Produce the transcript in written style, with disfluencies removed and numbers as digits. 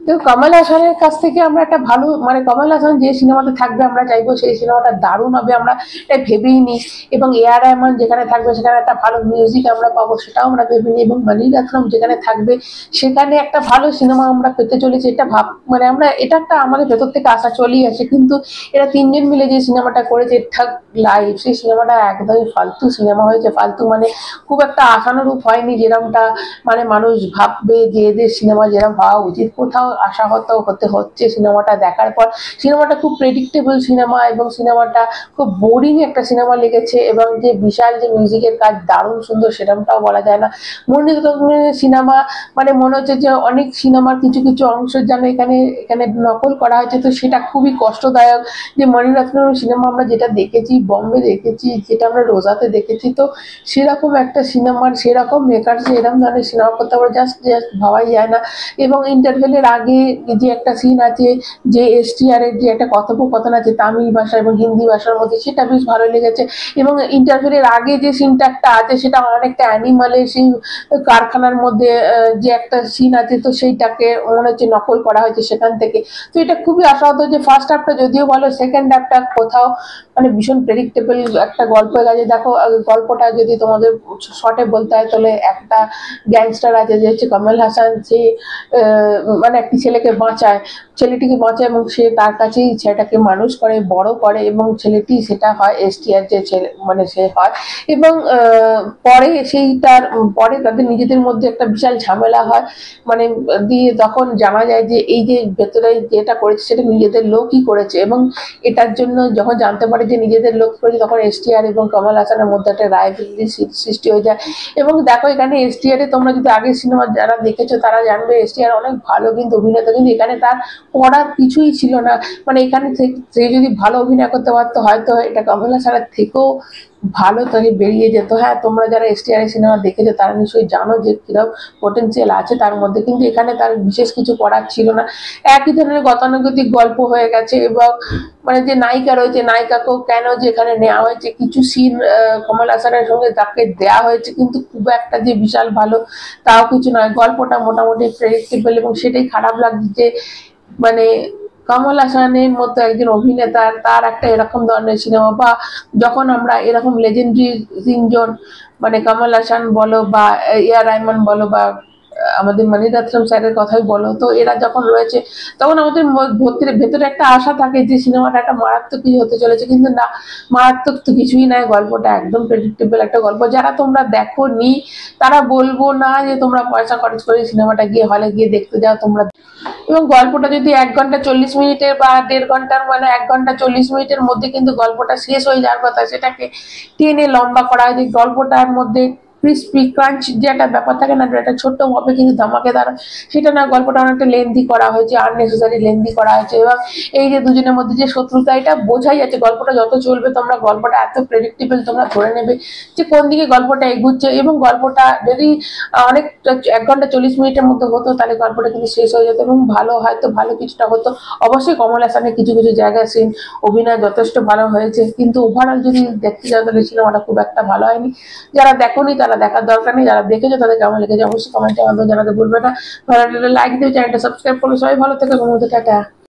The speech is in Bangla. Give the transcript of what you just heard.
তো কমল হাসানের কাছ থেকে আমরা একটা ভালো মানে কমল হাসান যে সিনেমাতে থাকবে আমরা চাইবো সেই সিনেমাটা দারুণ হবে, আমরা এটা ভেবেই নিই। এবং এআর রহমান যেখানে থাকবে সেখানে একটা ভালো মিউজিক আমরা পাবো, সেটাও আমরা ভেবে নিই। এবং মণিরত্নম যেখানে থাকবে সেখানে একটা ভালো সিনেমা আমরা পেতে চলেছি, এটা ভাব মানে আমরা এটা একটা আমাদের ভেতর থেকে আশা চলেই আসে। কিন্তু এরা তিনজন মিলে যে সিনেমাটা করেছে ঠাক লাইফ, সেই সিনেমাটা একদমই ফালতু সিনেমা হয়েছে। ফালতু মানে খুব একটা আশানুরূপ হয়নি যেরকমটা মানে মানুষ ভাববে যে এদের সিনেমা যেরকম হওয়া উচিত। কোথাও আশাহত হতে হচ্ছে সিনেমাটা দেখার পর। সিনেমাটা খুব প্রেডিক্টেবল সিনেমা এবং সিনেমাটা খুব বোরিং একটা সিনেমা লেগেছে। এবং যে বিশাল যে মিউজিকের কাজ দারুণ সুন্দর সেরকমটাও বলা যায় না। মণিরত্নের সিনেমা মানে মনে হচ্ছে যে অনেক সিনেমার কিছু কিছু অংশ যেন এখানে এখানে নকল করা হয়েছে, তো সেটা খুবই কষ্টদায়ক। যে মণিরত্নের সিনেমা আমরা যেটা দেখেছি বম্বে দেখেছি, যেটা আমরা রোজাতে দেখেছি, তো সেরকম একটা সিনেমার সেরকম মেকার যে এরকম ধরনের সিনেমা করতে পারে জাস্ট জাস্ট ভাবাই যায় না। এবং ইন্টারভেলের আগে যে একটা সিন আছে, যে এসটিআর এর যে একটা কথোপকথন আছে তামিল ভাষা এবং হিন্দি ভাষার মধ্যে, সেটা বেশ ভালো লেগেছে। এবং ইন্টারভেলের আগে যে সিনটা একটা আছে সেটা অনেকটা অ্যানিমালের সেই কারখানার মধ্যে যে একটা সিন আছে, তো সেইটাকে মনে হচ্ছে নকল করা হয়েছে সেখান থেকে। তো এটা খুবই আশাহত যে ফার্স্ট হাফটা যদিও ভালো, সেকেন্ড হাফটা কোথাও মানে ভীষণ প্রেডিক্টেবল একটা গল্প হয়ে গেছে। দেখো গল্পটা যদি তোমাদের শর্টে বলতে হয় তাহলে একটা গ্যাংস্টার আছে যে হচ্ছে কমল হাসান, সে মানে একটি ছেলেকে বাঁচায়, ছেলেটিকে বাঁচায় এবং সে তার কাছেই ছেলেটাকে মানুষ করে বড় করে এবং ছেলেটি সেটা হয় এসটিআর যে ছেলে মানে সে হয়। এবং পরে সেইটার পরে তাদের নিজেদের মধ্যে একটা বিশাল ঝামেলা হয়। মানে দিয়ে তখন জানা যায় যে এই যে ভেতরে যেটা করেছে সেটা নিজেদের লোকই করেছে। এবং এটার জন্য যখন জানতে পারে যে নিজেদের লোক করেছে তখন এসটিআর এবং কমল হাসানের মধ্যে একটা রাইভেলরি সৃষ্টি হয়ে যায়। এবং দেখো এখানে এসটিআর এ তোমরা যদি আগের সিনেমা যারা দেখেছো তারা জানবে এসটিআর অনেক ভালো কিন্তু অভিনেতা, কিন্তু এখানে তার করার কিছুই ছিল না। মানে এখানে সে যদি ভালো অভিনয় করতে পারতো হয়তো এটা কমল হাসানের থেকেও ভালো তৈরি বেরিয়ে যেত। হ্যাঁ, তোমরা যারা এসটিআর সিনেমা দেখেছো তারা নিশ্চয়ই জানো যে কিরকম পোটেন্সিয়াল আছে তার মধ্যে, কিন্তু এখানে তার বিশেষ কিছু করার ছিল না। একই ধরনের গতানুগতিক গল্প হয়ে গেছে। এবং মানে যে নায়িকা রয়েছে নায়িকাকেও কেন যে এখানে নেওয়া হয়েছে, কিছু সিন কমল হাসানের সঙ্গে তাকে দেওয়া হয়েছে কিন্তু খুব একটা যে বিশাল ভালো তাও কিছু নয়। গল্পটা মোটামুটি প্রেডিক্টেবল এবং সেটাই খারাপ লাগছে যে মানে কমল হাসানের মতো একজন অভিনেতার তার একটা এরকম ধরনের সিনেমা, বা যখন আমরা এরকম লেজেন্ডারি তিনজন মানে কমল হাসান বলো বা এআর রহমান বলো বা আমাদের মণিরত্নম স্যারের কথাই বলো, তো এরা যখন রয়েছে তখন আমাদের ভেতরে একটা আশা থাকে যে সিনেমাটা একটা মারাত্মক কিছু হতে চলেছে। কিন্তু না, মারাত্মক তো কিছুই নয়, গল্পটা একদম প্রেডিক্টেবল একটা গল্প। যারা তোমরা দেখো নি তারা বলবো না যে তোমরা পয়সা খরচ করে সিনেমাটা গিয়ে হলে গিয়ে দেখতে যাও তোমরা। এবং গল্পটা যদি 1 ঘন্টা 40 মিনিটের বা 1.5 ঘন্টার মানে 1 ঘন্টা 40 মিনিটের মধ্যে কিন্তু গল্পটা শেষ হয়ে যাওয়ার কথা, সেটাকে টেনে লম্বা করা হয়। যে গল্পটার মধ্যে ক্রিস্পি ক্রাঞ্চ যে একটা ব্যাপার থাকে না, একটা ছোট্ট ভাবে কিন্তু ধামাকেদার, সেটা না, গল্পটা অনেকটা লেন্দি করা হয়েছে, আননেসেসারি লেন্দি করা হয়েছে। এবং এই যে দুজনের মধ্যে যে শত্রুতা এটা বোঝাই যাচ্ছে। গল্পটা যত চলবে তোমরা গল্পটা এত প্রেডিক্টেবল তোমরা ধরে নেবে যে কোন দিকে গল্পটা এগুচ্ছে। এবং গল্পটা যদি অনেক 1 ঘন্টা 40 মিনিটের মধ্যে হতো তাহলে গল্পটা কিন্তু শেষ হয়ে যেত এবং ভালো হয়তো ভালো কিছুটা হতো। অবশ্যই কমল হাসানের কিছু কিছু জায়গায় সিন অভিনয় যথেষ্ট ভালো হয়েছে, কিন্তু ওভারঅল যদি দেখতে যাও তাহলে সিনেমাটা খুব একটা ভালো হয়নি। যারা দেখোনি তারা দেখার দরকার নেই, যারা দেখেছো তাদের কেমন লেগেছে অবশ্যই কমেন্টে আমাদের জানাতে ভুলবে না। ভালো লাগলে লাইক দিয়ে চ্যানেলটা সাবস্ক্রাইব করবে। সবাই ভালো থেকে, টাটা।